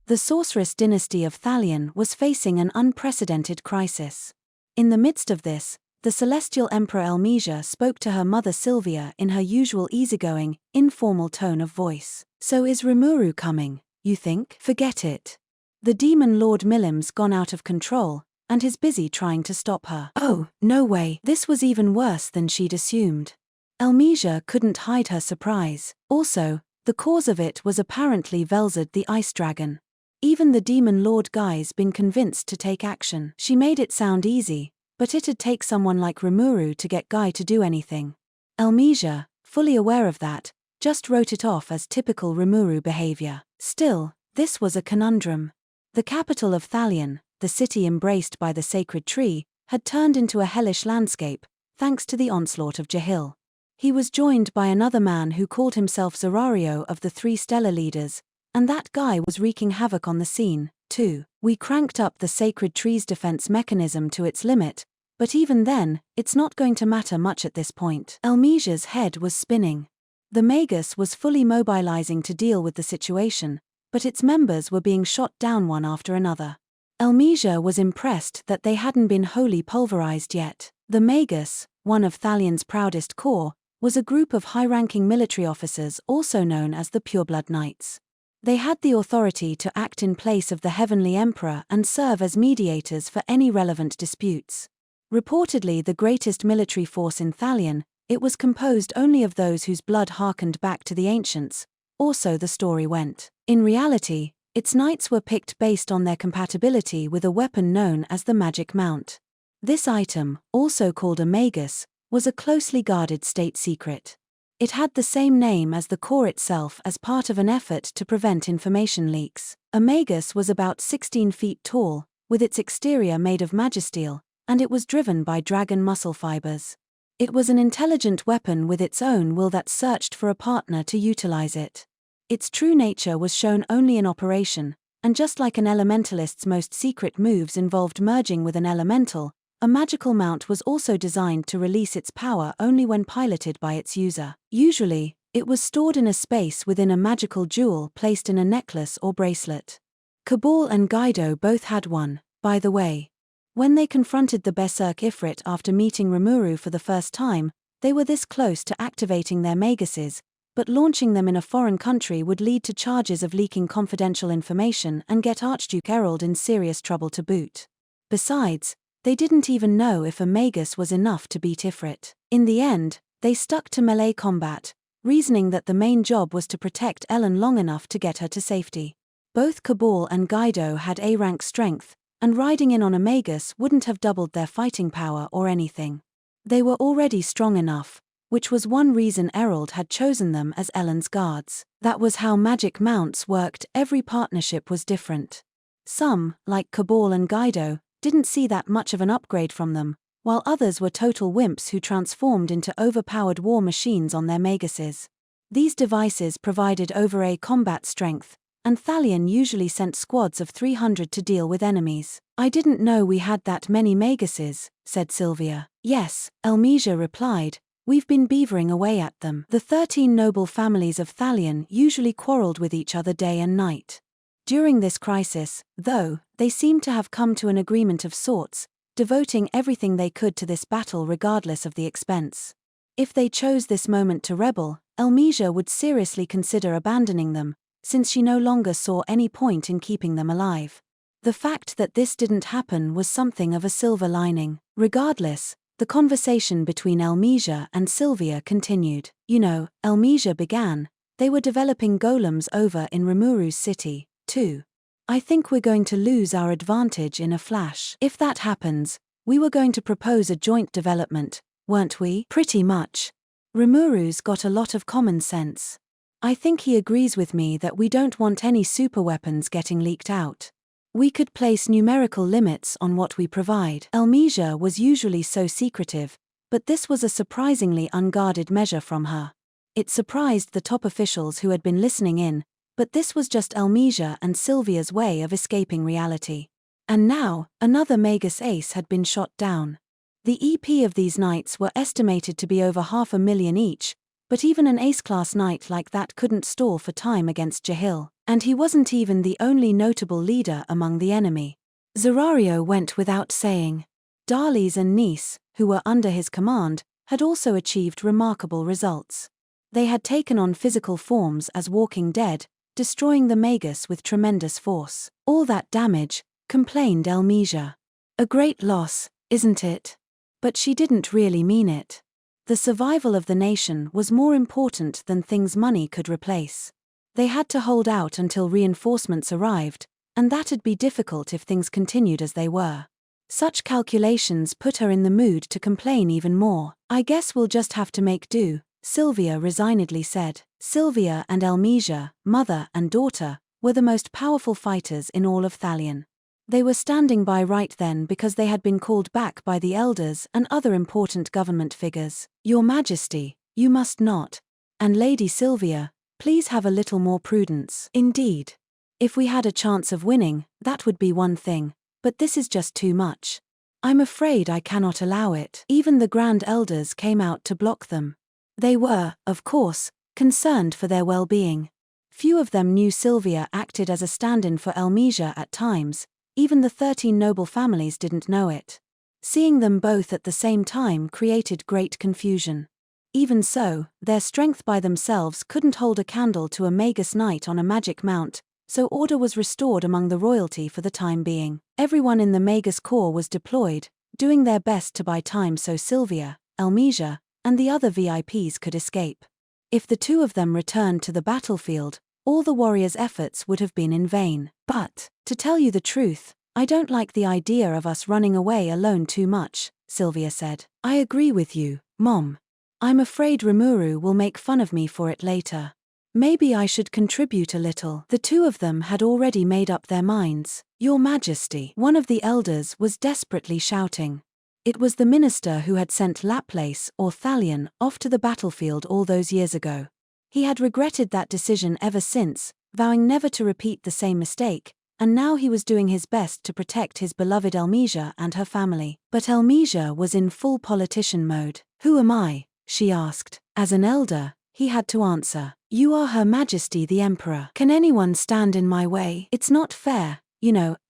The sorceress dynasty of Thalion was facing an unprecedented crisis. In the midst of this, the celestial emperor Elmesia spoke to her mother Sylvia in her usual easygoing, informal tone of voice. "So is Rimuru coming, you think?" "Forget it. The demon Lord Millim's gone out of control, and is busy trying to stop her." "Oh, no way." This was even worse than she'd assumed. Elmesia couldn't hide her surprise. Also, the cause of it was apparently Velzard the Ice Dragon. Even the demon Lord Guy's been convinced to take action. She made it sound easy, but it'd take someone like Rimuru to get Guy to do anything. Elmesia, fully aware of that, just wrote it off as typical Rimuru behavior. Still, this was a conundrum. The capital of Thalion, the city embraced by the sacred tree, had turned into a hellish landscape, thanks to the onslaught of Jahil. He was joined by another man who called himself Zorario of the Three Stellar Leaders, and that guy was wreaking havoc on the scene, too. "We cranked up the sacred tree's defense mechanism to its limit, but even then, it's not going to matter much at this point." Elmesia's head was spinning. The Magus was fully mobilizing to deal with the situation, but its members were being shot down one after another. Elmesia was impressed that they hadn't been wholly pulverized yet. The Magus, one of Thalion's proudest corps, was a group of high-ranking military officers also known as the Pureblood Knights. They had the authority to act in place of the Heavenly Emperor and serve as mediators for any relevant disputes. Reportedly the greatest military force in Thalion, it was composed only of those whose blood harkened back to the ancients, or so the story went. In reality, its knights were picked based on their compatibility with a weapon known as the Magic Mount. This item, also called a Magus, was a closely guarded state secret. It had the same name as the core itself as part of an effort to prevent information leaks. A Magus was about 16 feet tall, with its exterior made of magisteel, and it was driven by dragon muscle fibers. It was an intelligent weapon with its own will that searched for a partner to utilize it. Its true nature was shown only in operation, and just like an elementalist's most secret moves involved merging with an elemental, a magical mount was also designed to release its power only when piloted by its user. Usually, it was stored in a space within a magical jewel placed in a necklace or bracelet. Cabal and Guido both had one, by the way. When they confronted the Berserk Ifrit after meeting Rimuru for the first time, they were this close to activating their Maguses, but launching them in a foreign country would lead to charges of leaking confidential information and get Archduke Errol in serious trouble to boot. Besides, they didn't even know if a Magus was enough to beat Ifrit. In the end, they stuck to melee combat, reasoning that the main job was to protect Ellen long enough to get her to safety. Both Cabal and Guido had A-rank strength, and riding in on a Magus wouldn't have doubled their fighting power or anything. They were already strong enough, which was one reason Errol had chosen them as Ellen's guards. That was how magic mounts worked. Every partnership was different. Some, like Cabal and Guido, didn't see that much of an upgrade from them, while others were total wimps who transformed into overpowered war machines on their Maguses. These devices provided over A combat strength, and Thalion usually sent squads of 300 to deal with enemies. "I didn't know we had that many Maguses," said Sylvia. "Yes," Elmesia replied, "we've been beavering away at them." The 13 noble families of Thalion usually quarreled with each other day and night. During this crisis, though, they seemed to have come to an agreement of sorts, devoting everything they could to this battle regardless of the expense. If they chose this moment to rebel, Elmesia would seriously consider abandoning them, since she no longer saw any point in keeping them alive. The fact that this didn't happen was something of a silver lining. Regardless, the conversation between Elmesia and Sylvia continued. "You know," Elmesia began, "they were developing golems over in Rimuru's city, too. I think we're going to lose our advantage in a flash. If that happens, we were going to propose a joint development, weren't we?" "Pretty much. Rimuru's got a lot of common sense. I think he agrees with me that we don't want any superweapons getting leaked out. We could place numerical limits on what we provide." Elmesia was usually so secretive, but this was a surprisingly unguarded measure from her. It surprised the top officials who had been listening in, but this was just Elmesia and Sylvia's way of escaping reality. And now, another Magus ace had been shot down. The EP of these knights were estimated to be over 500,000 each, but even an ace-class knight like that couldn't stall for time against Jahil. And he wasn't even the only notable leader among the enemy. Zerario went without saying. Darles and Nice, who were under his command, had also achieved remarkable results. They had taken on physical forms as walking dead, destroying the Magus with tremendous force. All that damage, complained Elmesia. A great loss, isn't it? But she didn't really mean it. The survival of the nation was more important than things money could replace. They had to hold out until reinforcements arrived, and that'd be difficult if things continued as they were. Such calculations put her in the mood to complain even more. I guess we'll just have to make do, Sylvia resignedly said. Sylvia and Elmesia, mother and daughter, were the most powerful fighters in all of Thalion. They were standing by right then because they had been called back by the elders and other important government figures. Your Majesty, you must not. And Lady Sylvia, please have a little more prudence. Indeed. If we had a chance of winning, that would be one thing, but this is just too much. I'm afraid I cannot allow it. Even the Grand Elders came out to block them. They were, of course, concerned for their well-being. Few of them knew Sylvia acted as a stand-in for Elmesia at times. Even the 13 noble families didn't know it. Seeing them both at the same time created great confusion. Even so, their strength by themselves couldn't hold a candle to a Magus knight on a magic mount, so order was restored among the royalty for the time being. Everyone in the Magus Corps was deployed, doing their best to buy time so Sylvia, Elmesia, and the other VIPs could escape. If the two of them returned to the battlefield, all the warriors' efforts would have been in vain. But, to tell you the truth, I don't like the idea of us running away alone too much, Sylvia said. I agree with you, Mom. I'm afraid Rimuru will make fun of me for it later. Maybe I should contribute a little. The two of them had already made up their minds. Your Majesty, one of the elders was desperately shouting. It was the minister who had sent Laplace or Thalion off to the battlefield all those years ago. He had regretted that decision ever since, vowing never to repeat the same mistake, and now he was doing his best to protect his beloved Elmesia and her family. But Elmesia was in full politician mode. Who am I? She asked. As an elder, he had to answer. You are Her Majesty the Emperor. Can anyone stand in my way? It's not fair,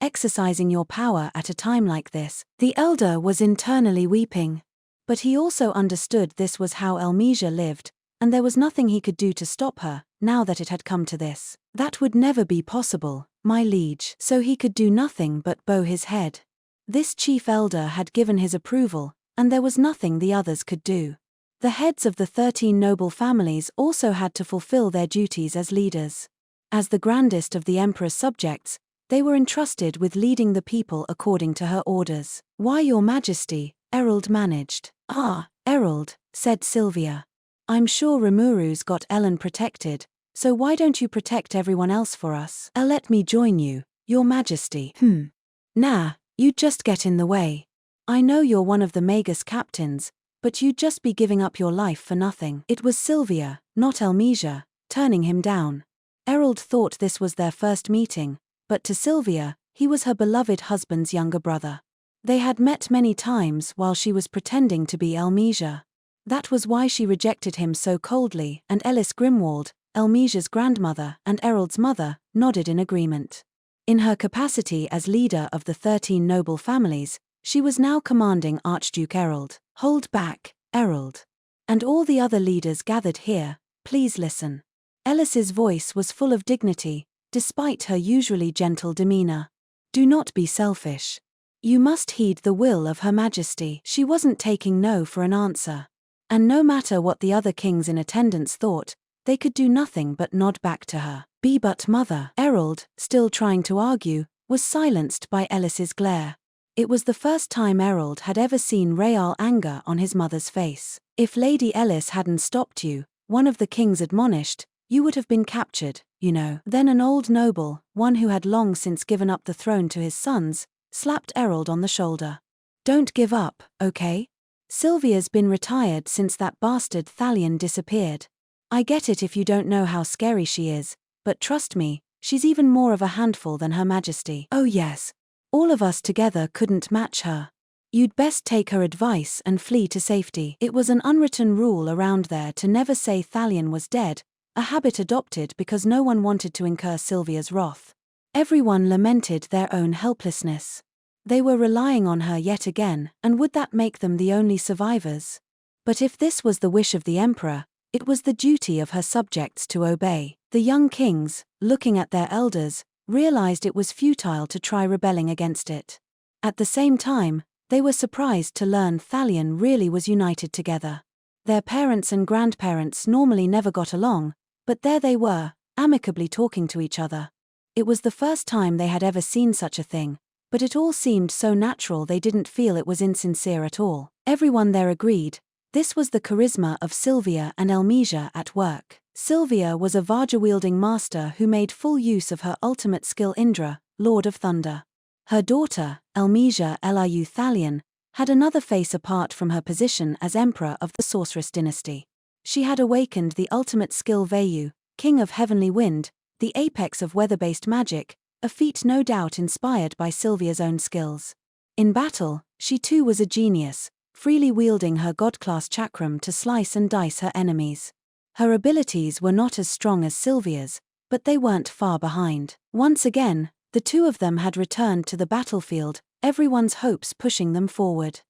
exercising your power at a time like this. The elder was internally weeping. But he also understood this was how Elmesia lived, and there was nothing he could do to stop her, now that it had come to this. That would never be possible, my liege. So he could do nothing but bow his head. This chief elder had given his approval, and there was nothing the others could do. The heads of the 13 noble families also had to fulfill their duties as leaders. As the grandest of the emperor's subjects, they were entrusted with leading the people according to her orders. Why, Your Majesty, Errol managed. Ah, Errol, said Sylvia. I'm sure Rimuru's got Ellen protected, so why don't you protect everyone else for us? Let me join you, Your Majesty. Nah, you'd just get in the way. I know you're one of the Magus captains, but you'd just be giving up your life for nothing. It was Sylvia, not Elmesia, turning him down. Errol thought this was their first meeting, but to Sylvia, he was her beloved husband's younger brother. They had met many times while she was pretending to be Elmesia. That was why she rejected him so coldly, and Ellis Grimwald, Elmesia's grandmother and Errol's mother, nodded in agreement. In her capacity as leader of the 13 noble families, she was now commanding Archduke Errol. Hold back, Errol. And all the other leaders gathered here, please listen. Ellis's voice was full of dignity, despite her usually gentle demeanor. Do not be selfish. You must heed the will of Her Majesty. She wasn't taking no for an answer. And no matter what the other kings in attendance thought, they could do nothing but nod back to her. Be but mother. Errol, still trying to argue, was silenced by Ellis's glare. It was the first time Errol had ever seen real anger on his mother's face. If Lady Ellis hadn't stopped you, one of the kings admonished, you would have been captured, Then an old noble, one who had long since given up the throne to his sons, slapped Errol on the shoulder. Don't give up, okay? Sylvia's been retired since that bastard Thalion disappeared. I get it if you don't know how scary she is, but trust me, she's even more of a handful than Her Majesty. Oh yes. All of us together couldn't match her. You'd best take her advice and flee to safety. It was an unwritten rule around there to never say Thalion was dead, a habit adopted because no one wanted to incur Sylvia's wrath. Everyone lamented their own helplessness. They were relying on her yet again, and would that make them the only survivors? But if this was the wish of the emperor, it was the duty of her subjects to obey. The young kings, looking at their elders, realized it was futile to try rebelling against it. At the same time, they were surprised to learn Thalion really was united together. Their parents and grandparents normally never got along, but there they were, amicably talking to each other. It was the first time they had ever seen such a thing, but it all seemed so natural they didn't feel it was insincere at all. Everyone there agreed. This was the charisma of Sylvia and Elmesia at work. Sylvia was a Vajra-wielding master who made full use of her ultimate skill Indra, Lord of Thunder. Her daughter, Elmesia Liu Thalion, had another face apart from her position as emperor of the Sorceress dynasty. She had awakened the ultimate skill Vayu, King of Heavenly Wind, the apex of weather-based magic, a feat no doubt inspired by Sylvia's own skills. In battle, she too was a genius, freely wielding her god-class chakram to slice and dice her enemies. Her abilities were not as strong as Sylvia's, but they weren't far behind. Once again, the two of them had returned to the battlefield, everyone's hopes pushing them forward.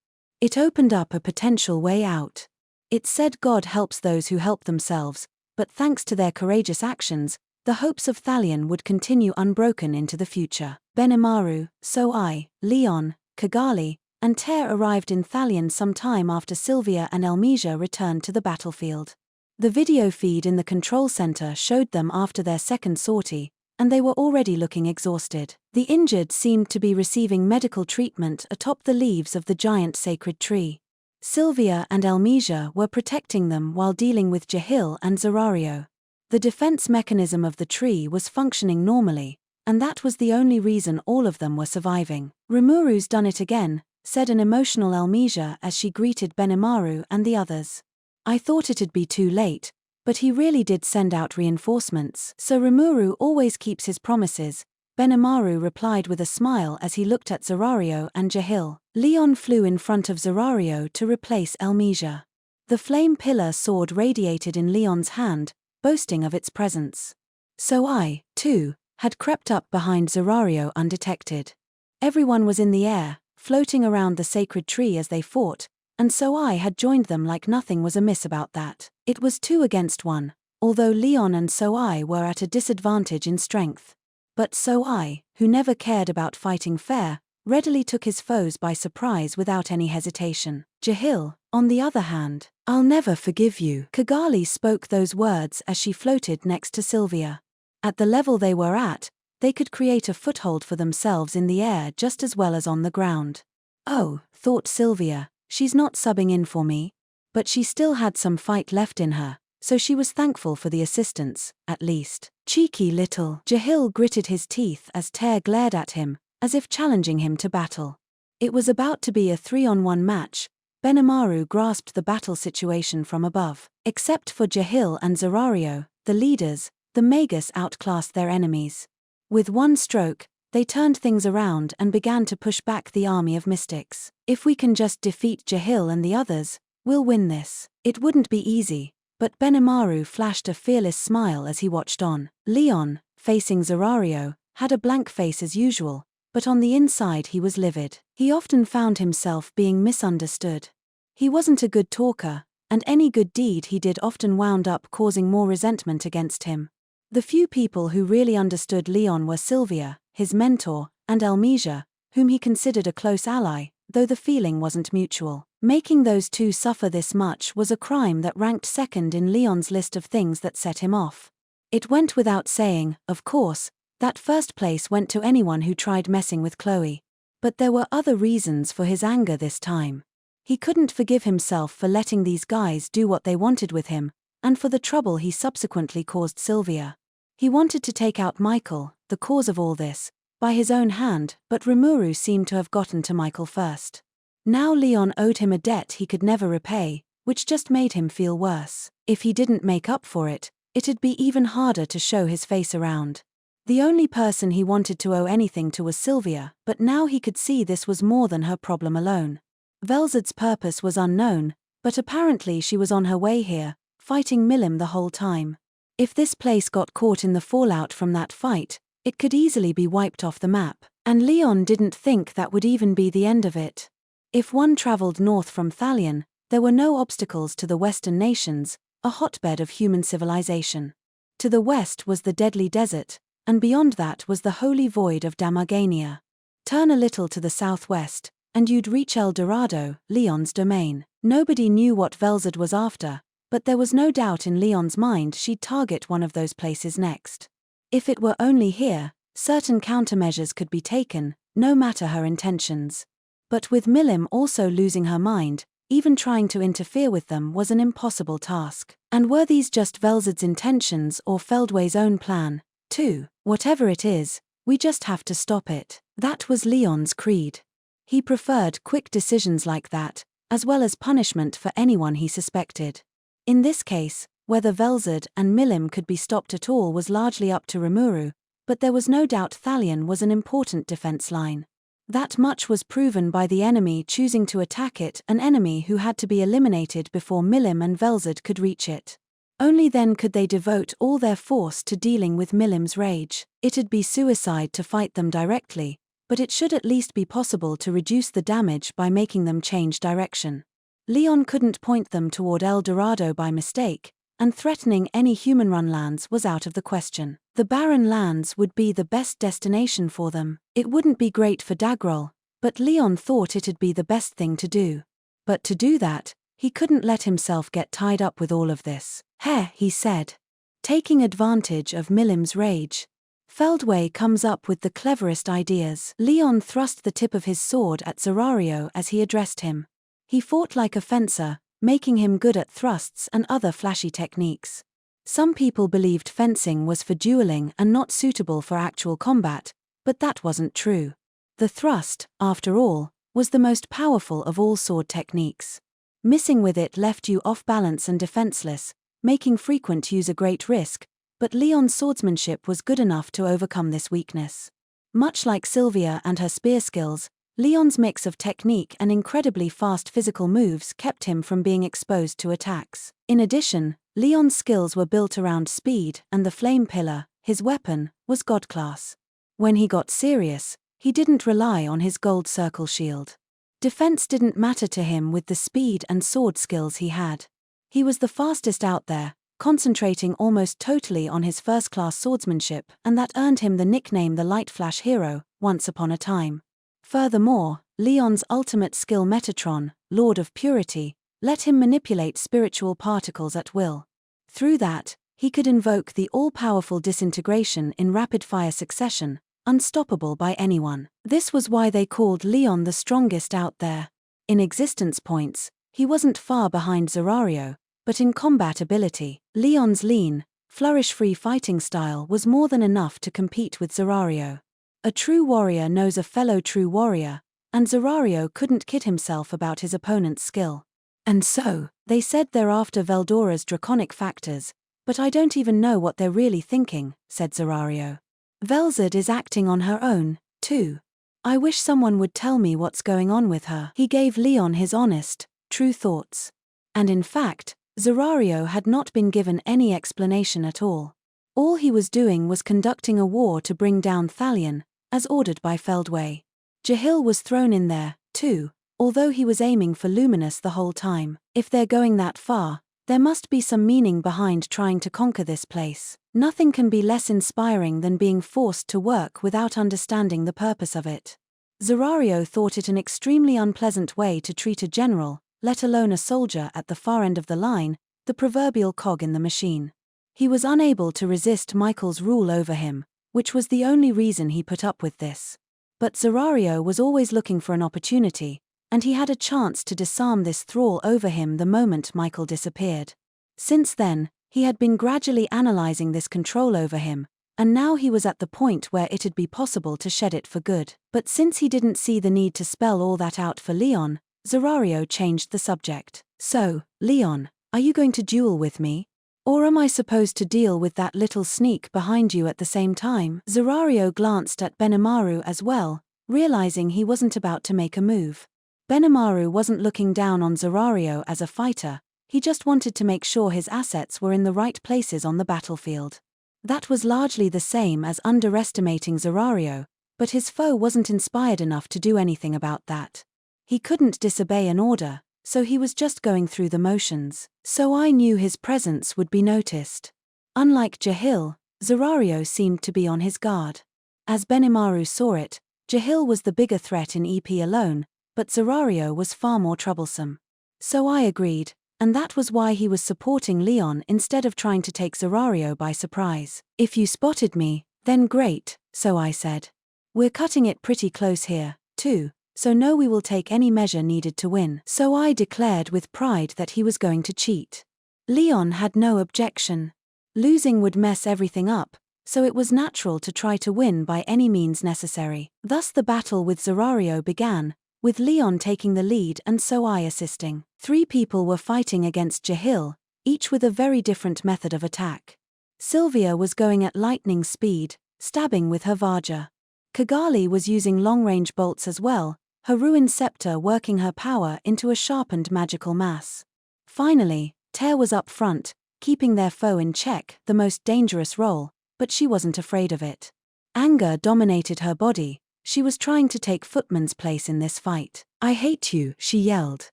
It opened up a potential way out. It said God helps those who help themselves, but thanks to their courageous actions, the hopes of Thalion would continue unbroken into the future. Benimaru, Soai, Leon, Kigali, and Ter arrived in Thalion some time after Sylvia and Elmesia returned to the battlefield. The video feed in the control center showed them after their second sortie, and they were already looking exhausted. The injured seemed to be receiving medical treatment atop the leaves of the giant sacred tree. Sylvia and Elmesia were protecting them while dealing with Jahil and Zerario. The defense mechanism of the tree was functioning normally, and that was the only reason all of them were surviving. "Rimuru's done it again," said an emotional Elmesia as she greeted Benimaru and the others. "I thought it'd be too late, but he really did send out reinforcements. So Rimuru always keeps his promises," Benimaru replied with a smile as he looked at Zerario and Jahil. Leon flew in front of Zerario to replace Elmesia. The flame pillar sword radiated in Leon's hand, boasting of its presence. So I, too, had crept up behind Zerario undetected. Everyone was in the air, floating around the sacred tree as they fought, and so I had joined them like nothing was amiss about that. It was 2 against 1, although Leon and So I were at a disadvantage in strength. But So I, who never cared about fighting fair, readily took his foes by surprise without any hesitation. Jahil, on the other hand, "I'll never forgive you." Kigali spoke those words as she floated next to Sylvia. At the level they were at, they could create a foothold for themselves in the air just as well as on the ground. "Oh," thought Sylvia, "she's not subbing in for me." But she still had some fight left in her, so she was thankful for the assistance, at least. "Cheeky little." Jahil gritted his teeth as Ter glared at him, as if challenging him to battle. It was about to be a 3-on-1 match. Benimaru grasped the battle situation from above. Except for Jahil and Zerario, the leaders, the Magus outclassed their enemies. With one stroke, they turned things around and began to push back the army of mystics. "If we can just defeat Jahil and the others, we'll win this." It wouldn't be easy, but Benimaru flashed a fearless smile as he watched on. Leon, facing Zerario, had a blank face as usual, but on the inside he was livid. He often found himself being misunderstood. He wasn't a good talker, and any good deed he did often wound up causing more resentment against him. The few people who really understood Leon were Sylvia, his mentor, and Elmesia, whom he considered a close ally, though the feeling wasn't mutual. Making those two suffer this much was a crime that ranked second in Leon's list of things that set him off. It went without saying, of course, that first place went to anyone who tried messing with Chloe. But there were other reasons for his anger this time. He couldn't forgive himself for letting these guys do what they wanted with him, and for the trouble he subsequently caused Sylvia. He wanted to take out Michael, the cause of all this, by his own hand, but Rimuru seemed to have gotten to Michael first. Now Leon owed him a debt he could never repay, which just made him feel worse. If he didn't make up for it, it'd be even harder to show his face around. The only person he wanted to owe anything to was Sylvia, but now he could see this was more than her problem alone. Velzad's purpose was unknown, but apparently she was on her way here, fighting Milim the whole time. If this place got caught in the fallout from that fight, it could easily be wiped off the map, and Leon didn't think that would even be the end of it. If one traveled north from Thalion, there were no obstacles to the Western nations, a hotbed of human civilization. To the west was the deadly desert, and beyond that was the holy void of Damagania. Turn a little to the southwest, and you'd reach El Dorado, Leon's domain. Nobody knew what Velzard was after, but there was no doubt in Leon's mind she'd target one of those places next. If it were only here, certain countermeasures could be taken, no matter her intentions. But with Milim also losing her mind, even trying to interfere with them was an impossible task. And were these just Velzard's intentions or Feldway's own plan, too? Whatever it is, we just have to stop it. That was Leon's creed. He preferred quick decisions like that, as well as punishment for anyone he suspected. In this case, whether Velzard and Milim could be stopped at all was largely up to Rimuru, but there was no doubt Thalion was an important defense line. That much was proven by the enemy choosing to attack it, an enemy who had to be eliminated before Milim and Velzard could reach it. Only then could they devote all their force to dealing with Milim's rage. It'd be suicide to fight them directly, but it should at least be possible to reduce the damage by making them change direction. Leon couldn't point them toward El Dorado by mistake, and threatening any human-run lands was out of the question. The barren lands would be the best destination for them. It wouldn't be great for Dagrol, but Leon thought it'd be the best thing to do. But to do that, he couldn't let himself get tied up with all of this. Heh, he said, taking advantage of Milim's rage. Feldway comes up with the cleverest ideas. Leon thrust the tip of his sword at Zerario as he addressed him. He fought like a fencer, making him good at thrusts and other flashy techniques. Some people believed fencing was for dueling and not suitable for actual combat, but that wasn't true. The thrust, after all, was the most powerful of all sword techniques. Missing with it left you off balance and defenseless, making frequent use a great risk, but Leon's swordsmanship was good enough to overcome this weakness. Much like Sylvia and her spear skills, Leon's mix of technique and incredibly fast physical moves kept him from being exposed to attacks. In addition, Leon's skills were built around speed, and the flame pillar, his weapon, was god class. When he got serious, he didn't rely on his gold circle shield. Defense didn't matter to him with the speed and sword skills he had. He was the fastest out there, concentrating almost totally on his first-class swordsmanship, and that earned him the nickname the Light Flash Hero, once upon a time. Furthermore, Leon's ultimate skill Metatron, Lord of Purity, let him manipulate spiritual particles at will. Through that, he could invoke the all-powerful disintegration in rapid-fire succession, unstoppable by anyone. This was why they called Leon the strongest out there. In existence points, he wasn't far behind Zerario, but in combat ability, Leon's lean, flourish-free fighting style was more than enough to compete with Zerario. A true warrior knows a fellow true warrior, and Zerario couldn't kid himself about his opponent's skill. And so, they said they're after Veldora's draconic factors, but I don't even know what they're really thinking, said Zerario. Velzard is acting on her own, too. I wish someone would tell me what's going on with her. He gave Leon his honest, true thoughts. And in fact, Zerario had not been given any explanation at all. All he was doing was conducting a war to bring down Thalion, as ordered by Feldway. Jahil was thrown in there, too, although he was aiming for Luminous the whole time. If they're going that far, there must be some meaning behind trying to conquer this place. Nothing can be less inspiring than being forced to work without understanding the purpose of it. Zerario thought it an extremely unpleasant way to treat a general, let alone a soldier at the far end of the line, the proverbial cog in the machine. He was unable to resist Michael's rule over him, which was the only reason he put up with this. But Zerario was always looking for an opportunity, and he had a chance to disarm this thrall over him the moment Michael disappeared. Since then, he had been gradually analyzing this control over him, and now he was at the point where it'd be possible to shed it for good. But since he didn't see the need to spell all that out for Leon, Zerario changed the subject. So, Leon, are you going to duel with me? Or am I supposed to deal with that little sneak behind you at the same time? Zerario glanced at Benimaru as well, realizing he wasn't about to make a move. Benimaru wasn't looking down on Zerario as a fighter, He just wanted to make sure his assets were in the right places on the battlefield. That was largely the same as underestimating Zerario, but his foe wasn't inspired enough to do anything about that. He couldn't disobey an order, so he was just going through the motions. So I knew his presence would be noticed. Unlike Jahil, Zerario seemed to be on his guard. As Benimaru saw it, Jahil was the bigger threat in EP alone, but Zerario was far more troublesome. So I agreed, and that was why he was supporting Leon instead of trying to take Zerario by surprise. If you spotted me, then great, so I said. We're cutting it pretty close here, too, so no, we will take any measure needed to win. So I declared with pride that he was going to cheat. Leon had no objection. Losing would mess everything up, so it was natural to try to win by any means necessary. Thus the battle with Zerario began, with Leon taking the lead and so I assisting. 3 people were fighting against Jahil, each with a very different method of attack. Sylvia was going at lightning speed, stabbing with her Vajra. Kigali was using long-range bolts as well, her ruined scepter working her power into a sharpened magical mass. Finally, Ter was up front, keeping their foe in check, the most dangerous role, but she wasn't afraid of it. Anger dominated her body, she was trying to take Footman's place in this fight. I hate you, she yelled.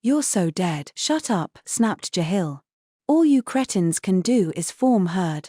You're so dead. Shut up, snapped Jahil. All you cretins can do is form herd.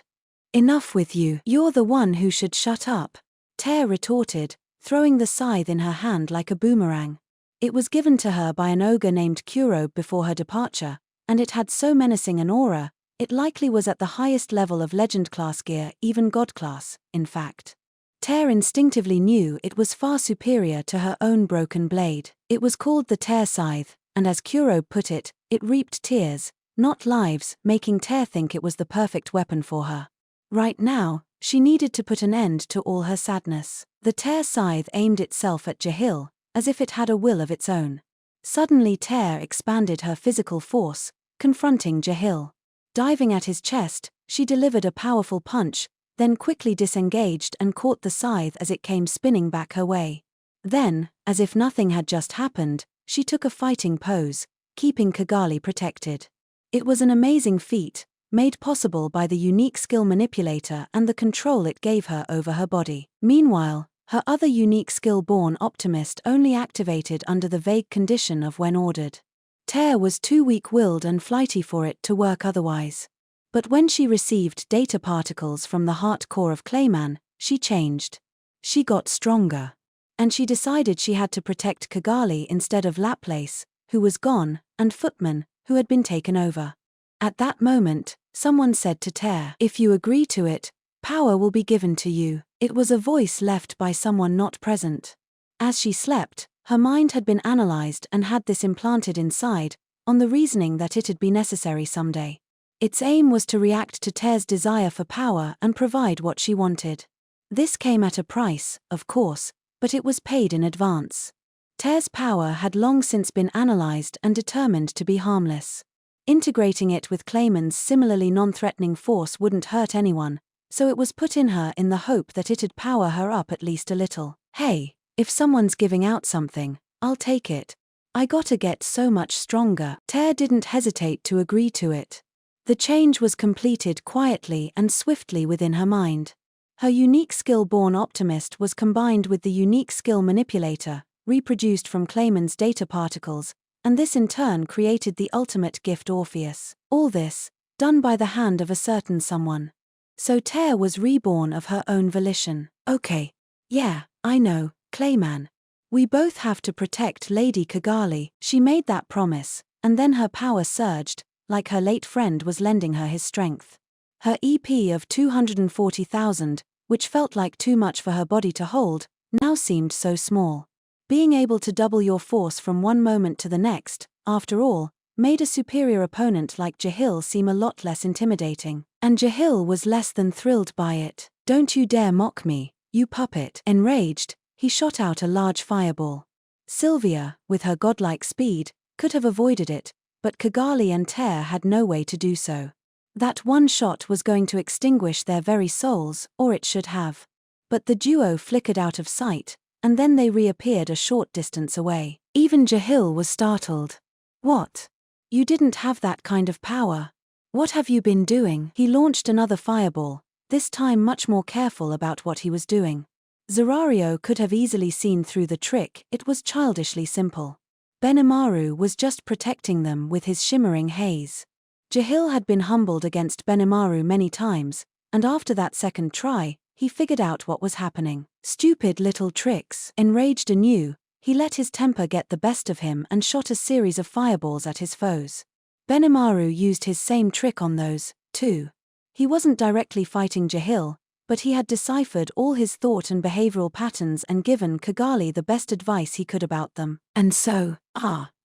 Enough with you. You're the one who should shut up. Ter retorted, throwing the scythe in her hand like a boomerang. It was given to her by an ogre named Kurobe before her departure, and it had so menacing an aura, it likely was at the highest level of legend class gear, even god class, in fact. Ter instinctively knew it was far superior to her own broken blade. It was called the Ter Scythe, and as Kurobe put it, it reaped tears, not lives, making Ter think it was the perfect weapon for her. Right now, she needed to put an end to all her sadness. The Ter Scythe aimed itself at Jahil, as if it had a will of its own. Suddenly Ter expanded her physical force, confronting Jahil. Diving at his chest, she delivered a powerful punch, then quickly disengaged and caught the scythe as it came spinning back her way. Then, as if nothing had just happened, she took a fighting pose, keeping Kigali protected. It was an amazing feat, made possible by the unique skill manipulator and the control it gave her over her body. Meanwhile, her other unique skill born optimist only activated under the vague condition of when ordered. Ter was too weak-willed and flighty for it to work otherwise. But when she received data particles from the heart core of Clayman, she changed. She got stronger. And she decided she had to protect Kigali instead of Laplace, who was gone, and Footman, who had been taken over. At that moment, someone said to Ter, "If you agree to it, power will be given to you." It was a voice left by someone not present. As she slept, her mind had been analyzed and had this implanted inside, on the reasoning that it'd be necessary someday. Its aim was to react to Ter's desire for power and provide what she wanted. This came at a price, of course, but it was paid in advance. Ter's power had long since been analyzed and determined to be harmless. Integrating it with Clayman's similarly non-threatening force wouldn't hurt anyone, so it was put in her in the hope that it'd power her up at least a little. Hey, if someone's giving out something, I'll take it. I gotta get so much stronger. Ter didn't hesitate to agree to it. The change was completed quietly and swiftly within her mind. Her unique skill-born optimist was combined with the unique skill manipulator, reproduced from Clayman's data particles, and this in turn created the ultimate gift Orpheus. All this, done by the hand of a certain someone. So Ter was reborn of her own volition. Okay. Yeah, I know, Clayman. We both have to protect Lady Kigali. She made that promise, and then her power surged, like her late friend was lending her his strength. Her EP of 240,000, which felt like too much for her body to hold, now seemed so small. Being able to double your force from one moment to the next, after all, made a superior opponent like Jahil seem a lot less intimidating. And Jahil was less than thrilled by it. Don't you dare mock me, you puppet. Enraged, he shot out a large fireball. Sylvia, with her godlike speed, could have avoided it, but Kigali and Ter had no way to do so. That one shot was going to extinguish their very souls, or it should have. But the duo flickered out of sight, and then they reappeared a short distance away. Even Jahil was startled. What? You didn't have that kind of power. What have you been doing? He launched another fireball, this time much more careful about what he was doing. Zerario could have easily seen through the trick, it was childishly simple. Benimaru was just protecting them with his shimmering haze. Jahil had been humbled against Benimaru many times, and after that second try, he figured out what was happening. Stupid little tricks. Enraged anew, he let his temper get the best of him and shot a series of fireballs at his foes. Benimaru used his same trick on those, too. He wasn't directly fighting Jahil, but he had deciphered all his thought and behavioral patterns and given Kigali the best advice he could about them. And so,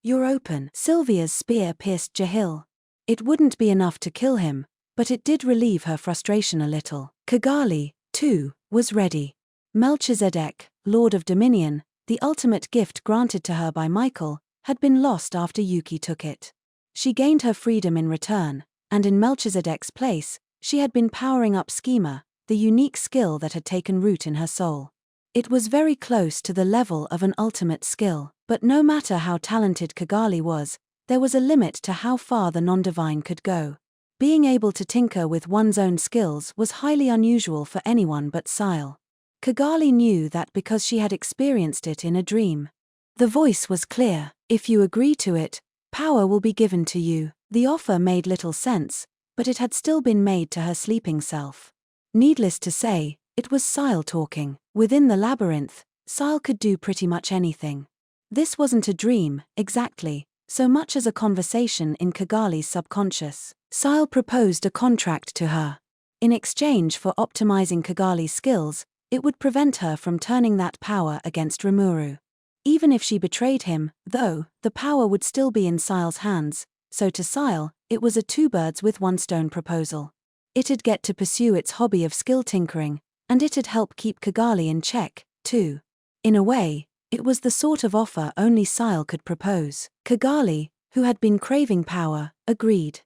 you're open. Sylvia's spear pierced Jahil. It wouldn't be enough to kill him, but it did relieve her frustration a little. Kigali, too, was ready. Melchizedek, Lord of Dominion, the ultimate gift granted to her by Michael, had been lost after Yuki took it. She gained her freedom in return, and in Melchizedek's place, she had been powering up Schema, the unique skill that had taken root in her soul. It was very close to the level of an ultimate skill, but no matter how talented Kigali was, there was a limit to how far the non-divine could go. Being able to tinker with one's own skills was highly unusual for anyone but Sile. Kigali knew that because she had experienced it in a dream. The voice was clear. If you agree to it, power will be given to you. The offer made little sense, but it had still been made to her sleeping self. Needless to say, it was Sile talking. Within the labyrinth, Sile could do pretty much anything. This wasn't a dream, exactly, so much as a conversation in Kigali's subconscious. Sile proposed a contract to her. In exchange for optimizing Kigali's skills, it would prevent her from turning that power against Rimuru. Even if she betrayed him, though, the power would still be in Sile's hands, so to Sile, it was a two-birds-with-one-stone proposal. It'd get to pursue its hobby of skill tinkering, and it'd help keep Kigali in check, too. In a way, it was the sort of offer only Sile could propose. Kigali, who had been craving power, agreed.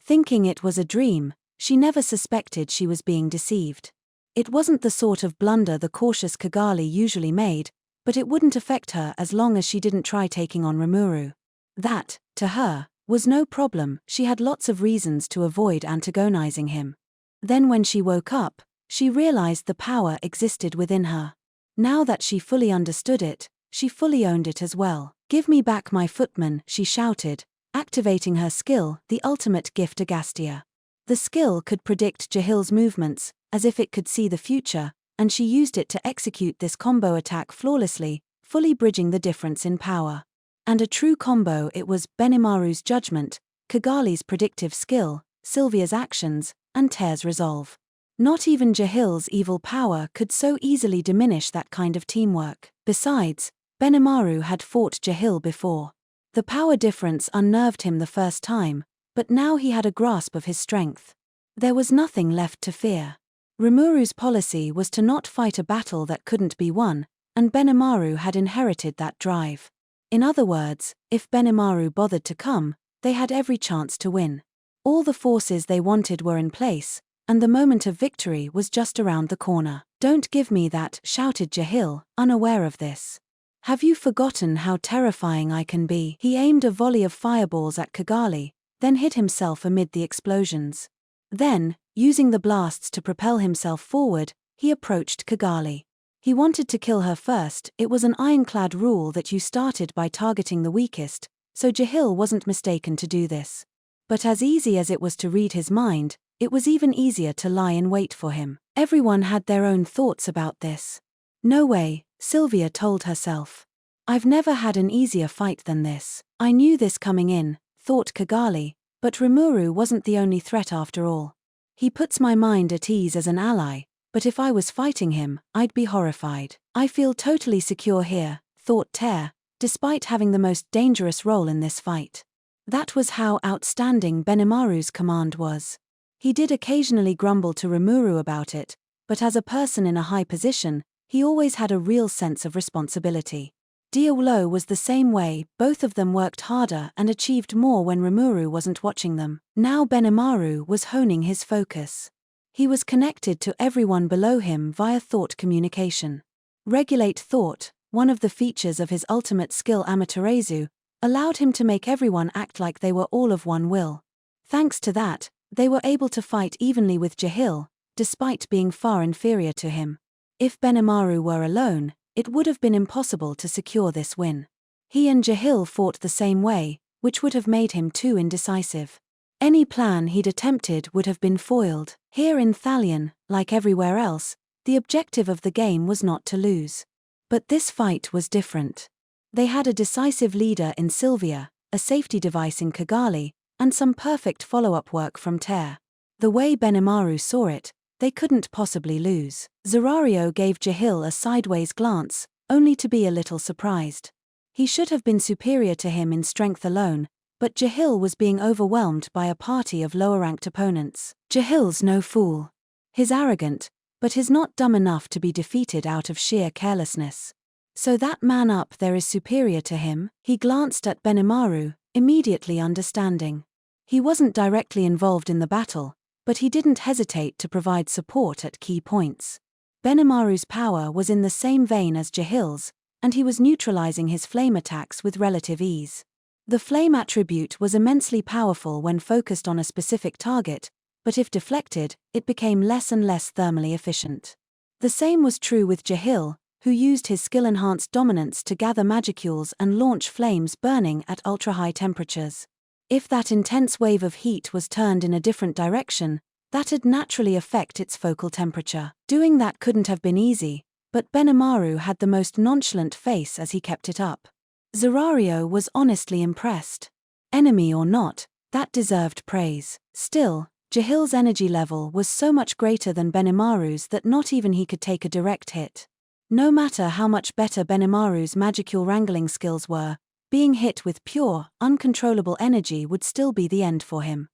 Thinking it was a dream, she never suspected she was being deceived. It wasn't the sort of blunder the cautious Kigali usually made, but it wouldn't affect her as long as she didn't try taking on Rimuru. That, to her, was no problem. She had lots of reasons to avoid antagonizing him. Then when she woke up, she realized the power existed within her. Now that she fully understood it, she fully owned it as well. "Give me back my footman," she shouted, activating her skill, the ultimate gift Agastia. The skill could predict Jahil's movements, as if it could see the future, and she used it to execute this combo attack flawlessly, fully bridging the difference in power. And a true combo it was: Benimaru's judgment, Kigali's predictive skill, Sylvia's actions, and Tear's resolve. Not even Jahil's evil power could so easily diminish that kind of teamwork. Besides, Benimaru had fought Jahil before. The power difference unnerved him the first time, but now he had a grasp of his strength. There was nothing left to fear. Rimuru's policy was to not fight a battle that couldn't be won, and Benimaru had inherited that drive. In other words, if Benimaru bothered to come, they had every chance to win. All the forces they wanted were in place, and the moment of victory was just around the corner. "Don't give me that," shouted Jahil, unaware of this. "Have you forgotten how terrifying I can be?" He aimed a volley of fireballs at Kigali, then hid himself amid the explosions. Then, using the blasts to propel himself forward, he approached Kigali. He wanted to kill her first. It was an ironclad rule that you started by targeting the weakest, so Jahil wasn't mistaken to do this. But as easy as it was to read his mind, it was even easier to lie in wait for him. Everyone had their own thoughts about this. "No way," Sylvia told herself. "I've never had an easier fight than this." "I knew this coming in," thought Kigali, "but Rimuru wasn't the only threat after all. He puts my mind at ease as an ally, but if I was fighting him, I'd be horrified. I feel totally secure here," thought Tear, despite having the most dangerous role in this fight. That was how outstanding Benimaru's command was. He did occasionally grumble to Rimuru about it, but as a person in a high position, he always had a real sense of responsibility. Diawolo was the same way. Both of them worked harder and achieved more when Rimuru wasn't watching them. Now Benimaru was honing his focus. He was connected to everyone below him via thought communication. Regulate thought, one of the features of his ultimate skill Amaterasu, allowed him to make everyone act like they were all of one will. Thanks to that, they were able to fight evenly with Jahil, despite being far inferior to him. If Benimaru were alone, it would have been impossible to secure this win. He and Jahil fought the same way, which would have made him too indecisive. Any plan he'd attempted would have been foiled. Here in Thalion, like everywhere else, the objective of the game was not to lose. But this fight was different. They had a decisive leader in Sylvia, a safety device in Kigali, and some perfect follow-up work from Ter. The way Benimaru saw it, they couldn't possibly lose. Zerario gave Jahil a sideways glance, only to be a little surprised. He should have been superior to him in strength alone, but Jahil was being overwhelmed by a party of lower-ranked opponents. Jahil's no fool. He's arrogant, but he's not dumb enough to be defeated out of sheer carelessness. So that man up there is superior to him? He glanced at Benimaru, immediately understanding. He wasn't directly involved in the battle, but he didn't hesitate to provide support at key points. Benimaru's power was in the same vein as Jahil's, and he was neutralizing his flame attacks with relative ease. The flame attribute was immensely powerful when focused on a specific target, but if deflected, it became less and less thermally efficient. The same was true with Jahil, who used his skill-enhanced dominance to gather magicules and launch flames burning at ultra-high temperatures. If that intense wave of heat was turned in a different direction, that'd naturally affect its focal temperature. Doing that couldn't have been easy, but Benimaru had the most nonchalant face as he kept it up. Zerario was honestly impressed. Enemy or not, that deserved praise. Still, Jahil's energy level was so much greater than Benimaru's that not even he could take a direct hit. No matter how much better Benimaru's magicule wrangling skills were, being hit with pure, uncontrollable energy would still be the end for him.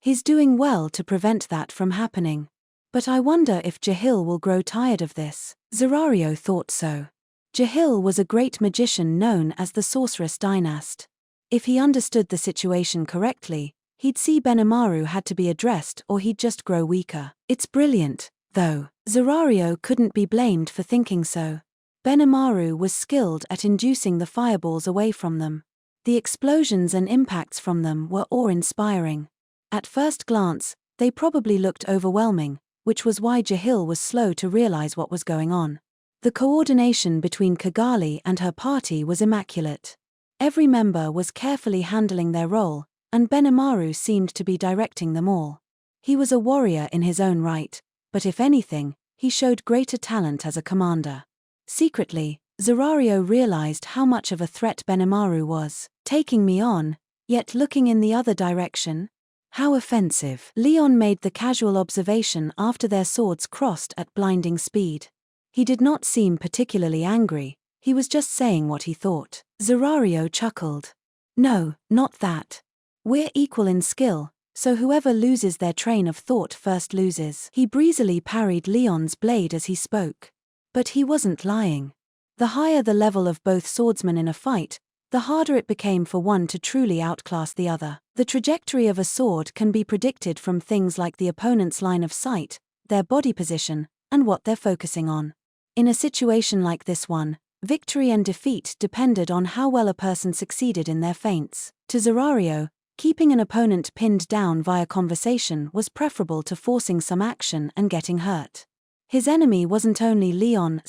He's doing well to prevent that from happening. But I wonder if Jahil will grow tired of this. Zerario thought so. Jahil was a great magician known as the Sorceress Dynast. If he understood the situation correctly, he'd see Benimaru had to be addressed or he'd just grow weaker. It's brilliant, though. Zerario couldn't be blamed for thinking so. Benimaru was skilled at inducing the fireballs away from them. The explosions and impacts from them were awe-inspiring. At first glance, they probably looked overwhelming, which was why Jahil was slow to realize what was going on. The coordination between Kigali and her party was immaculate. Every member was carefully handling their role, and Benimaru seemed to be directing them all. He was a warrior in his own right, but if anything, he showed greater talent as a commander. Secretly, Zerario realized how much of a threat Benimaru was. Taking me on, yet looking in the other direction? How offensive. Leon made the casual observation after their swords crossed at blinding speed. He did not seem particularly angry, he was just saying what he thought. Zerario chuckled. No, not that. We're equal in skill, so whoever loses their train of thought first loses. He breezily parried Leon's blade as he spoke. But he wasn't lying. The higher the level of both swordsmen in a fight, the harder it became for one to truly outclass the other. The trajectory of a sword can be predicted from things like the opponent's line of sight, their body position, and what they're focusing on. In a situation like this one, victory and defeat depended on how well a person succeeded in their feints. To Zerario, keeping an opponent pinned down via conversation was preferable to forcing some action and getting hurt. His enemy wasn't only Leon,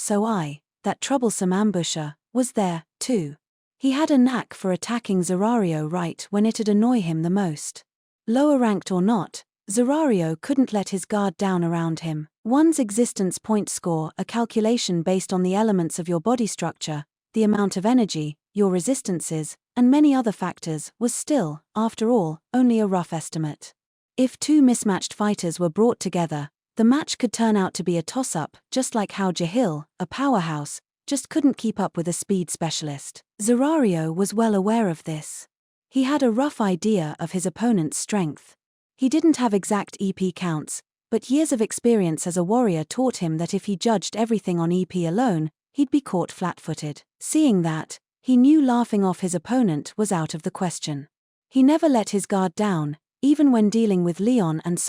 that troublesome ambusher, was there, too. He had a knack for attacking Zerario right when it'd annoy him the most. Lower ranked or not, Zerario couldn't let his guard down around him. One's existence point score, a calculation based on the elements of your body structure, the amount of energy, your resistances, and many other factors, was still, after all, only a rough estimate. If two mismatched fighters were brought together, the match could turn out to be a toss-up, just like how Jahil, a powerhouse, just couldn't keep up with a speed specialist. Zerario was well aware of this. He had a rough idea of his opponent's strength. He didn't have exact EP counts, but years of experience as a warrior taught him that if he judged everything on EP alone, he'd be caught flat-footed. Seeing that, he knew laughing off his opponent was out of the question. He never let his guard down, even when dealing with Leon and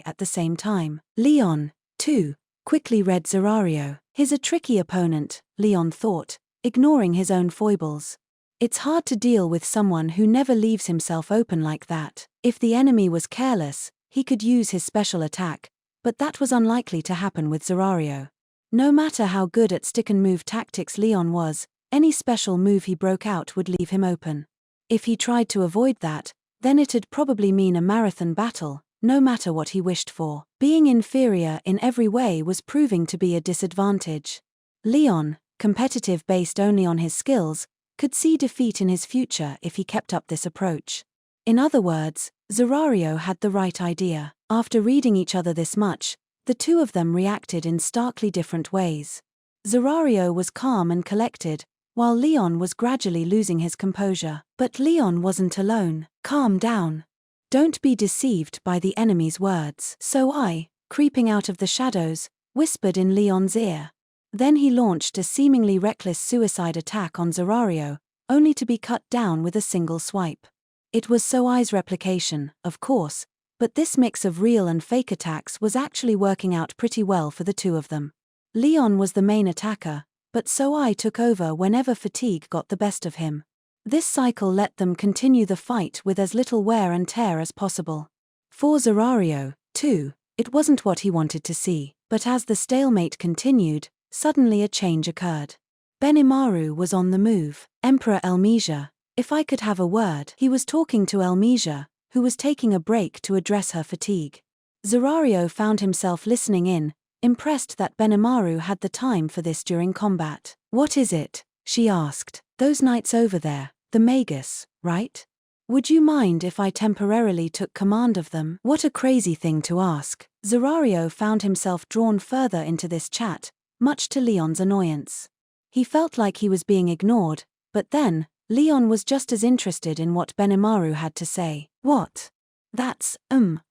at the same time. Leon, too, quickly read Zerario. He's a tricky opponent, Leon thought, ignoring his own foibles. It's hard to deal with someone who never leaves himself open like that. If the enemy was careless, he could use his special attack, but that was unlikely to happen with Zerario. No matter how good at stick-and-move tactics Leon was, any special move he broke out would leave him open. If he tried to avoid that, then it'd probably mean a marathon battle, no matter what he wished for. Being inferior in every way was proving to be a disadvantage. Leon, competitive based only on his skills, could see defeat in his future if he kept up this approach. In other words, Zerario had the right idea. After reading each other this much, the two of them reacted in starkly different ways. Zerario was calm and collected, while Leon was gradually losing his composure. But Leon wasn't alone. Calm down. Don't be deceived by the enemy's words. So I, creeping out of the shadows, whispered in Leon's ear. Then he launched a seemingly reckless suicide attack on Zerario, only to be cut down with a single swipe. It was Soai's replication, of course, but this mix of real and fake attacks was actually working out pretty well for the two of them. Leon was the main attacker, but Soai took over whenever fatigue got the best of him. This cycle let them continue the fight with as little wear and tear as possible. For Zerario, too, it wasn't what he wanted to see, but as the stalemate continued, suddenly a change occurred. Benimaru was on the move. Emperor Elmesia, if I could have a word. He was talking to Elmesia, who was taking a break to address her fatigue. Zerario found himself listening in, impressed that Benimaru had the time for this during combat. What is it? She asked. Those knights over there, the Magus, right? Would you mind if I temporarily took command of them? What a crazy thing to ask. Zerario found himself drawn further into this chat, much to Leon's annoyance. He felt like he was being ignored, but then, Leon was just as interested in what Benimaru had to say. What? That's,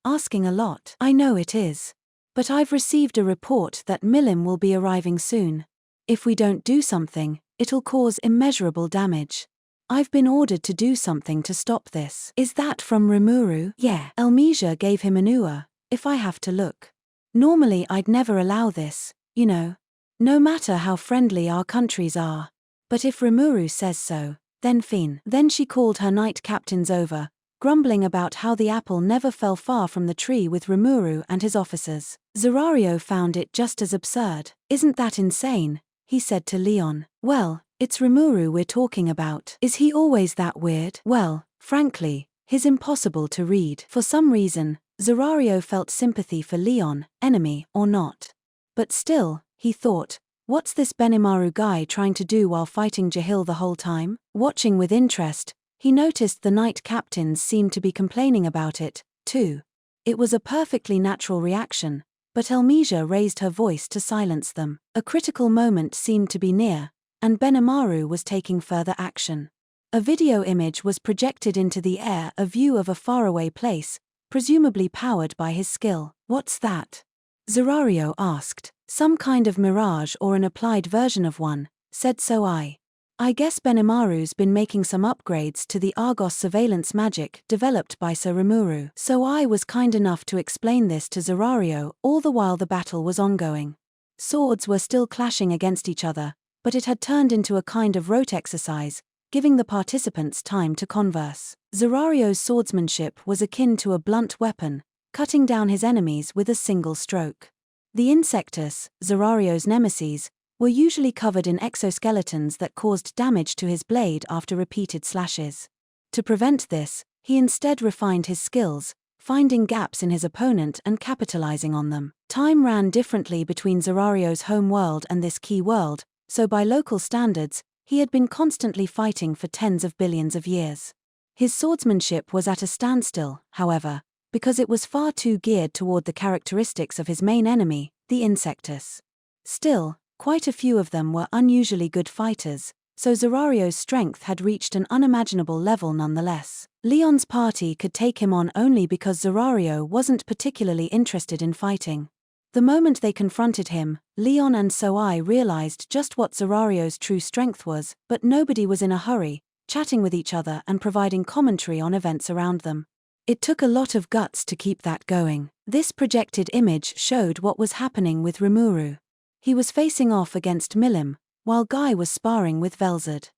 asking a lot. I know it is. But I've received a report that Milim will be arriving soon. If we don't do something, it'll cause immeasurable damage. I've been ordered to do something to stop this. Is that from Rimuru? Yeah. Elmesia gave him an if I have to look. Normally I'd never allow this, you know. No matter how friendly our countries are. But if Rimuru says so, then fine. Then she called her knight captains over, grumbling about how the apple never fell far from the tree with Rimuru and his officers. Zerario found it just as absurd. Isn't that insane? He said to Leon. Well, it's Rimuru we're talking about. Is he always that weird? Well, frankly, he's impossible to read. For some reason, Zerario felt sympathy for Leon, enemy or not. But still, he thought, what's this Benimaru guy trying to do while fighting Jahil the whole time? Watching with interest, he noticed the knight captains seemed to be complaining about it, too. It was a perfectly natural reaction, but Elmesia raised her voice to silence them. A critical moment seemed to be near, and Benimaru was taking further action. A video image was projected into the air, a view of a faraway place, presumably powered by his skill. What's that? Zerario asked. Some kind of mirage or an applied version of one, said Soai. I guess Benimaru's been making some upgrades to the Argos surveillance magic developed by Sir Rimuru. Soai was kind enough to explain this to Zerario all the while the battle was ongoing. Swords were still clashing against each other, but it had turned into a kind of rote exercise, giving the participants time to converse. Zerario's swordsmanship was akin to a blunt weapon, cutting down his enemies with a single stroke. The Insectus, Zerario's nemesis, were usually covered in exoskeletons that caused damage to his blade after repeated slashes. To prevent this, he instead refined his skills, finding gaps in his opponent and capitalizing on them. Time ran differently between Zerario's home world and this key world, so by local standards, he had been constantly fighting for tens of billions of years. His swordsmanship was at a standstill, however, because it was far too geared toward the characteristics of his main enemy, the Insectus. Still, quite a few of them were unusually good fighters, so Zerario's strength had reached an unimaginable level nonetheless. Leon's party could take him on only because Zerario wasn't particularly interested in fighting. The moment they confronted him, Leon and Soai realized just what Zerario's true strength was, but nobody was in a hurry, chatting with each other and providing commentary on events around them. It took a lot of guts to keep that going. This projected image showed what was happening with Rimuru. He was facing off against Milim, while Guy was sparring with Velzard.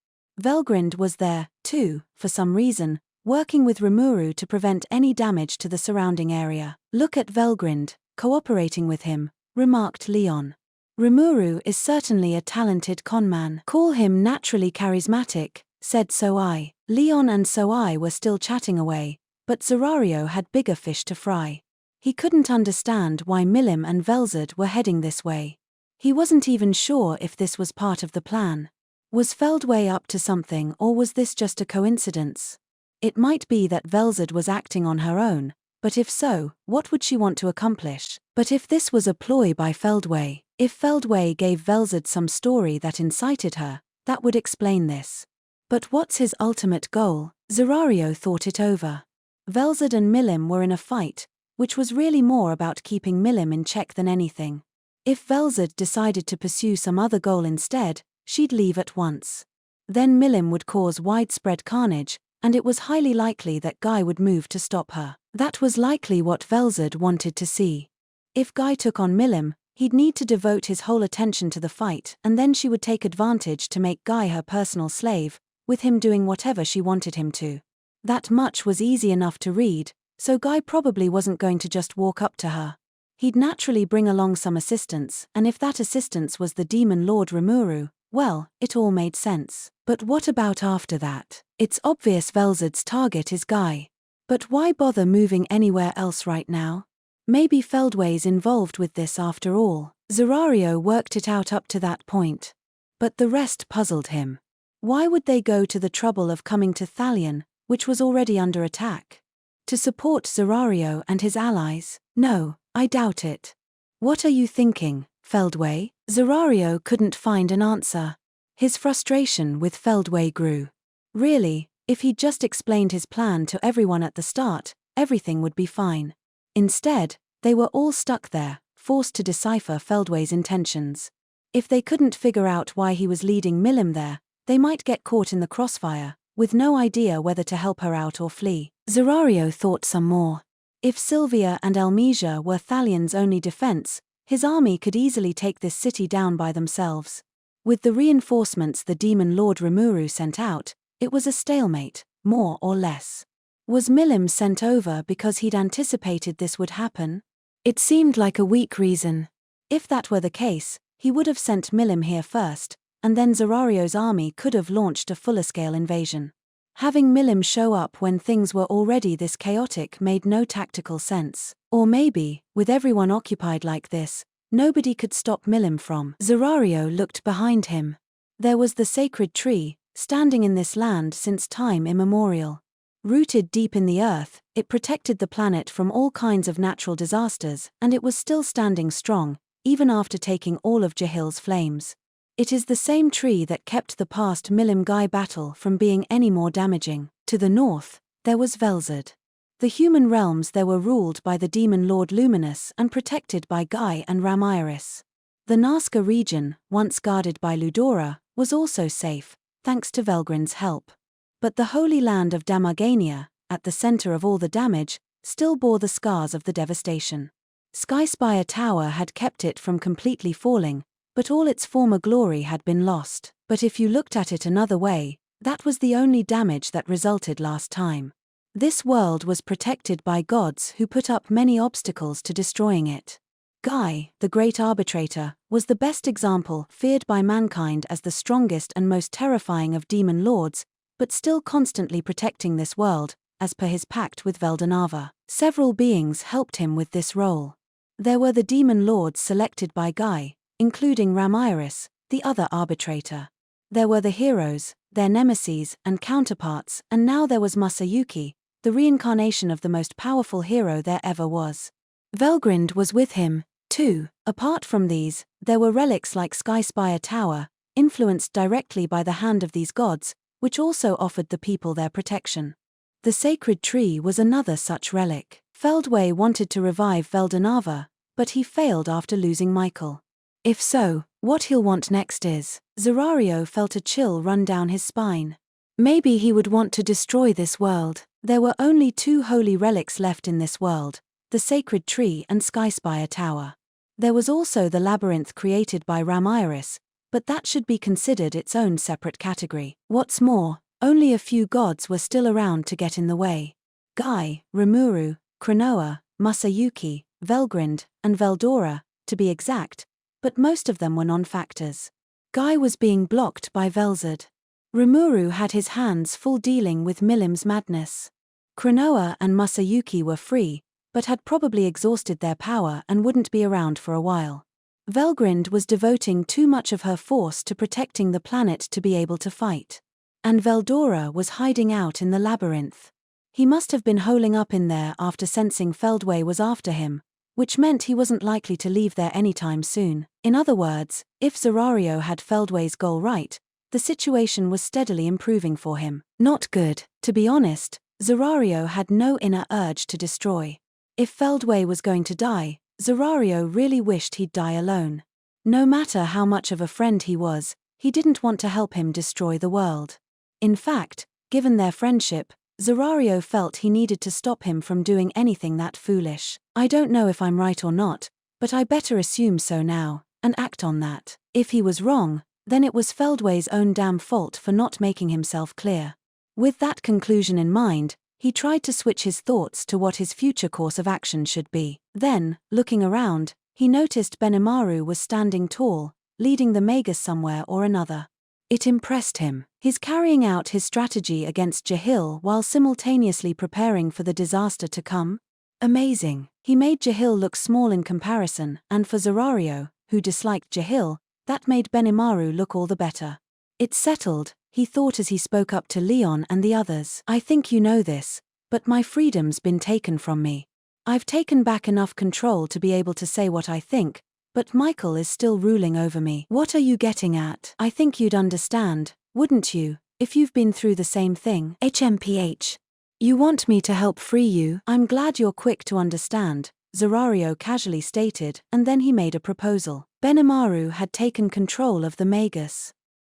Velgrind was there, too, for some reason, working with Rimuru to prevent any damage to the surrounding area. "Look at Velgrind, cooperating with him," remarked Leon. "Rimuru is certainly a talented conman. Call him naturally charismatic," said Soai. Leon and Soai were still chatting away, but Zerario had bigger fish to fry. He couldn't understand why Milim and Velzard were heading this way. He wasn't even sure if this was part of the plan. Was Feldway up to something, or was this just a coincidence? It might be that Velzard was acting on her own, but if so, what would she want to accomplish? But if this was a ploy by Feldway, if Feldway gave Velzard some story that incited her, that would explain this. But what's his ultimate goal? Zerario thought it over. Velzard and Milim were in a fight, which was really more about keeping Milim in check than anything. If Velzard decided to pursue some other goal instead, she'd leave at once. Then Milim would cause widespread carnage, and it was highly likely that Guy would move to stop her. That was likely what Velzard wanted to see. If Guy took on Milim, he'd need to devote his whole attention to the fight, and then she would take advantage to make Guy her personal slave, with him doing whatever she wanted him to. That much was easy enough to read, so Guy probably wasn't going to just walk up to her. He'd naturally bring along some assistance, and if that assistance was the demon lord Rimuru, well, it all made sense. But what about after that? It's obvious Velzard's target is Guy. But why bother moving anywhere else right now? Maybe Feldway's involved with this after all. Zerario worked it out up to that point. But the rest puzzled him. Why would they go to the trouble of coming to Thalion, which was already under attack? To support Zerario and his allies? No, I doubt it. What are you thinking, Feldway? Zerario couldn't find an answer. His frustration with Feldway grew. Really, if he'd just explained his plan to everyone at the start, everything would be fine. Instead, they were all stuck there, forced to decipher Feldway's intentions. If they couldn't figure out why he was leading Milim there, they might get caught in the crossfire, with no idea whether to help her out or flee. Zerario thought some more. If Sylvia and Elmesia were Thalion's only defense, his army could easily take this city down by themselves. With the reinforcements the demon lord Rimuru sent out, it was a stalemate, more or less. Was Milim sent over because he'd anticipated this would happen? It seemed like a weak reason. If that were the case, he would have sent Milim here first, and then Zerario's army could have launched a fuller-scale invasion. Having Milim show up when things were already this chaotic made no tactical sense. Or maybe, with everyone occupied like this, nobody could stop Milim from. Zerario looked behind him. There was the sacred tree, standing in this land since time immemorial. Rooted deep in the earth, it protected the planet from all kinds of natural disasters, and it was still standing strong, even after taking all of Jahil's flames. It is the same tree that kept the past Milim-Guy battle from being any more damaging. To the north, there was Velzard. The human realms there were ruled by the demon lord Luminous and protected by Guy and Ramiris. The Nazca region, once guarded by Ludora, was also safe, thanks to Velgrin's help. But the holy land of Damagania, at the center of all the damage, still bore the scars of the devastation. Skyspire Tower had kept it from completely falling, but all its former glory had been lost. But if you looked at it another way, that was the only damage that resulted last time. This world was protected by gods who put up many obstacles to destroying it. Guy, the great arbitrator, was the best example, feared by mankind as the strongest and most terrifying of demon lords, but still constantly protecting this world, as per his pact with Veldanava. Several beings helped him with this role. There were the demon lords selected by Guy, including Ramiris, the other arbitrator. There were the heroes, their nemeses and counterparts, and now there was Masayuki, the reincarnation of the most powerful hero there ever was. Velgrind was with him, too. Apart from these, there were relics like Skyspire Tower, influenced directly by the hand of these gods, which also offered the people their protection. The sacred tree was another such relic. Feldway wanted to revive Veldanava, but he failed after losing Michael. If so, what he'll want next is... Zerario felt a chill run down his spine. Maybe he would want to destroy this world. There were only two holy relics left in this world, the sacred tree and Skyspire Tower. There was also the labyrinth created by Ramiris, but that should be considered its own separate category. What's more, only a few gods were still around to get in the way. Guy, Rimuru, Cronoa, Masayuki, Velgrind, and Veldora, to be exact, but most of them were non-factors. Guy was being blocked by Velzard. Rimuru had his hands full dealing with Milim's madness. Cronoa and Masayuki were free, but had probably exhausted their power and wouldn't be around for a while. Velgrind was devoting too much of her force to protecting the planet to be able to fight. And Veldora was hiding out in the labyrinth. He must have been holing up in there after sensing Feldway was after him, which meant he wasn't likely to leave there anytime soon. In other words, if Zerario had Feldway's goal right, the situation was steadily improving for him. Not good. To be honest, Zerario had no inner urge to destroy. If Feldway was going to die, Zerario really wished he'd die alone. No matter how much of a friend he was, he didn't want to help him destroy the world. In fact, given their friendship, Zerario felt he needed to stop him from doing anything that foolish. I don't know if I'm right or not, but I better assume so now, and act on that. If he was wrong, then it was Feldway's own damn fault for not making himself clear. With that conclusion in mind, he tried to switch his thoughts to what his future course of action should be. Then, looking around, he noticed Benimaru was standing tall, leading the Magus somewhere or another. It impressed him. He's carrying out his strategy against Jahil while simultaneously preparing for the disaster to come? Amazing. He made Jahil look small in comparison, and for Zerario, who disliked Jahil, that made Benimaru look all the better. It's settled, he thought as he spoke up to Leon and the others. I think you know this, but my freedom's been taken from me. I've taken back enough control to be able to say what I think, but Michael is still ruling over me. What are you getting at? I think you'd understand, wouldn't you, if you've been through the same thing? HMPH. You want me to help free you? I'm glad you're quick to understand, Zerario casually stated, and then he made a proposal. Benimaru had taken control of the Magus.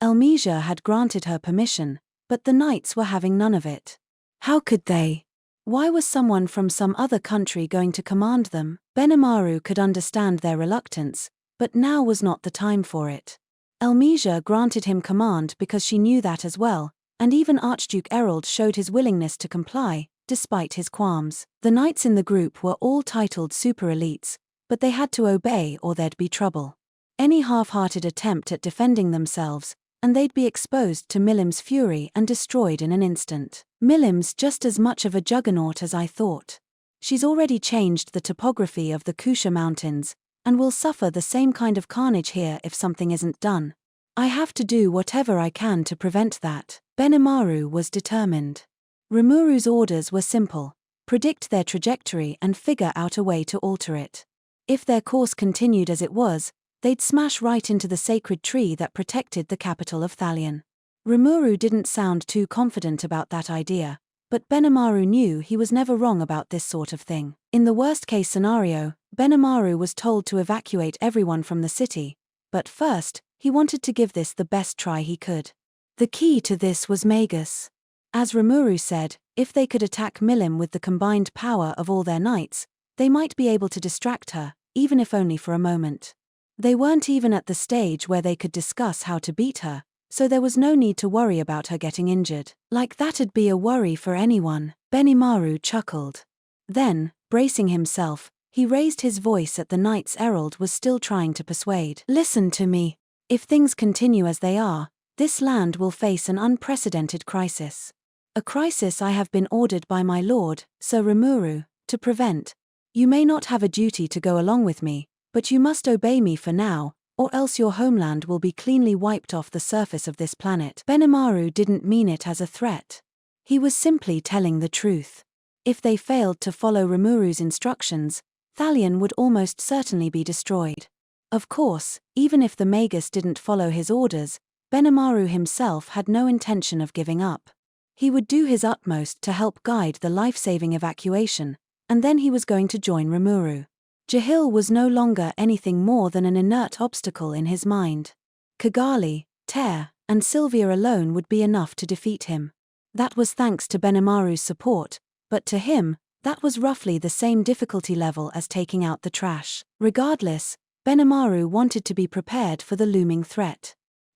Elmesia had granted her permission, but the knights were having none of it. How could they? Why was someone from some other country going to command them? Benimaru could understand their reluctance, but now was not the time for it. Elmesia granted him command because she knew that as well, and even Archduke Errol showed his willingness to comply, despite his qualms. The knights in the group were all titled super elites, but they had to obey or there'd be trouble. Any half-hearted attempt at defending themselves, and they'd be exposed to Milim's fury and destroyed in an instant. Milim's just as much of a juggernaut as I thought. She's already changed the topography of the Kusha Mountains, and will suffer the same kind of carnage here if something isn't done. I have to do whatever I can to prevent that. Benimaru was determined. Rimuru's orders were simple: predict their trajectory and figure out a way to alter it. If their course continued as it was, they'd smash right into the sacred tree that protected the capital of Thalion. Rimuru didn't sound too confident about that idea, but Benimaru knew he was never wrong about this sort of thing. In the worst-case scenario, Benimaru was told to evacuate everyone from the city, but first, he wanted to give this the best try he could. The key to this was Magus. As Rimuru said, if they could attack Milim with the combined power of all their knights, they might be able to distract her, even if only for a moment. They weren't even at the stage where they could discuss how to beat her, so there was no need to worry about her getting injured. Like that'd be a worry for anyone. Benimaru chuckled. Then, bracing himself, he raised his voice at the knights Errol was still trying to persuade. Listen to me. If things continue as they are, this land will face an unprecedented crisis. A crisis I have been ordered by my lord, Sir Rimuru, to prevent. You may not have a duty to go along with me, but you must obey me for now, or else your homeland will be cleanly wiped off the surface of this planet. Benimaru didn't mean it as a threat. He was simply telling the truth. If they failed to follow Rimuru's instructions, Thalion would almost certainly be destroyed. Of course, even if the Magus didn't follow his orders, Benimaru himself had no intention of giving up. He would do his utmost to help guide the life-saving evacuation, and then he was going to join Rimuru. Jahil was no longer anything more than an inert obstacle in his mind. Kigali, Ter, and Sylvia alone would be enough to defeat him. That was thanks to Benimaru's support, but to him, that was roughly the same difficulty level as taking out the trash. Regardless, Benimaru wanted to be prepared for the looming threat.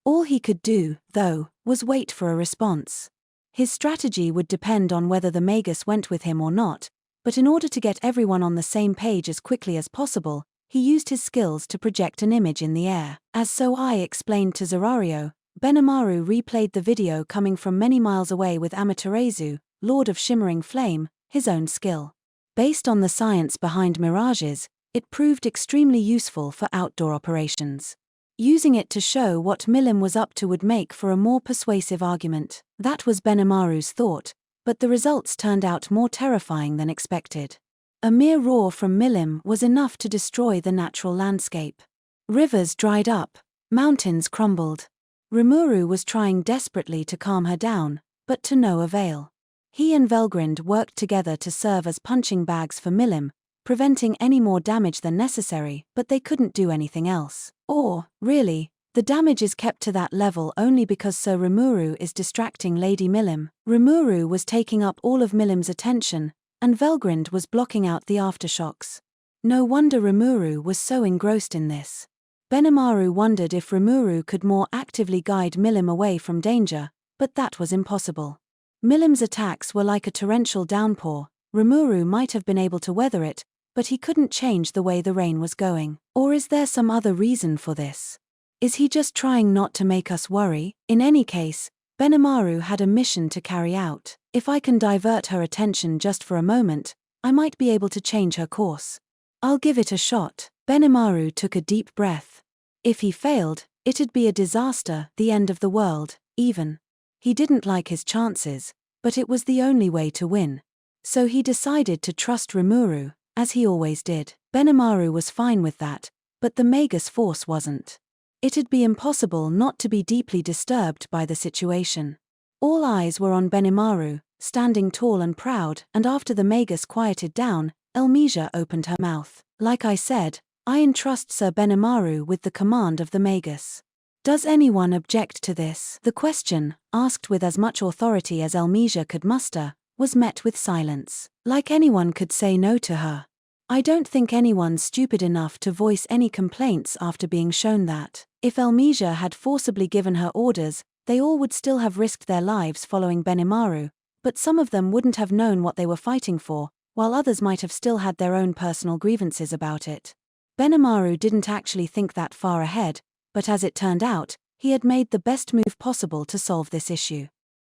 All he could do, though, was wait for a response. His strategy would depend on whether the Magus went with him or not, but in order to get everyone on the same page as quickly as possible, he used his skills to project an image in the air. As So-I explained to Zerario, Benimaru replayed the video coming from many miles away with Amaterasu, Lord of Shimmering Flame, his own skill. Based on the science behind mirages, it proved extremely useful for outdoor operations. Using it to show what Milim was up to would make for a more persuasive argument. That was Benimaru's thought, but the results turned out more terrifying than expected. A mere roar from Milim was enough to destroy the natural landscape. Rivers dried up, mountains crumbled. Rimuru was trying desperately to calm her down, but to no avail. He and Velgrind worked together to serve as punching bags for Milim, preventing any more damage than necessary, but they couldn't do anything else. Or, really, the damage is kept to that level only because Sir Rimuru is distracting Lady Milim. Rimuru was taking up all of Milim's attention, and Velgrind was blocking out the aftershocks. No wonder Rimuru was so engrossed in this. Benimaru wondered if Rimuru could more actively guide Milim away from danger, but that was impossible. Milim's attacks were like a torrential downpour. Rimuru might have been able to weather it, but he couldn't change the way the rain was going. Or is there some other reason for this? Is he just trying not to make us worry? In any case, Benimaru had a mission to carry out. If I can divert her attention just for a moment, I might be able to change her course. I'll give it a shot. Benimaru took a deep breath. If he failed, it'd be a disaster, the end of the world, even. He didn't like his chances, but it was the only way to win. So he decided to trust Rimuru, as he always did. Benimaru was fine with that, but the Magus force wasn't. It'd be impossible not to be deeply disturbed by the situation. All eyes were on Benimaru, standing tall and proud, and after the Magus quieted down, Elmesia opened her mouth. Like I said, I entrust Sir Benimaru with the command of the Magus. Does anyone object to this? The question, asked with as much authority as Elmesia could muster, was met with silence. Like anyone could say no to her. I don't think anyone's stupid enough to voice any complaints after being shown that. If Elmesia had forcibly given her orders, they all would still have risked their lives following Benimaru, but some of them wouldn't have known what they were fighting for, while others might have still had their own personal grievances about it. Benimaru didn't actually think that far ahead, but as it turned out, he had made the best move possible to solve this issue.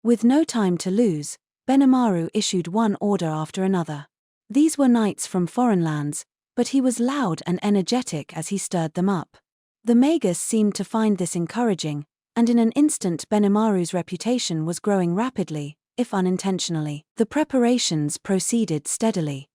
With no time to lose, Benimaru issued one order after another. These were knights from foreign lands, but he was loud and energetic as he stirred them up. The Magus seemed to find this encouraging, and in an instant Benimaru's reputation was growing rapidly, if unintentionally. The preparations proceeded steadily.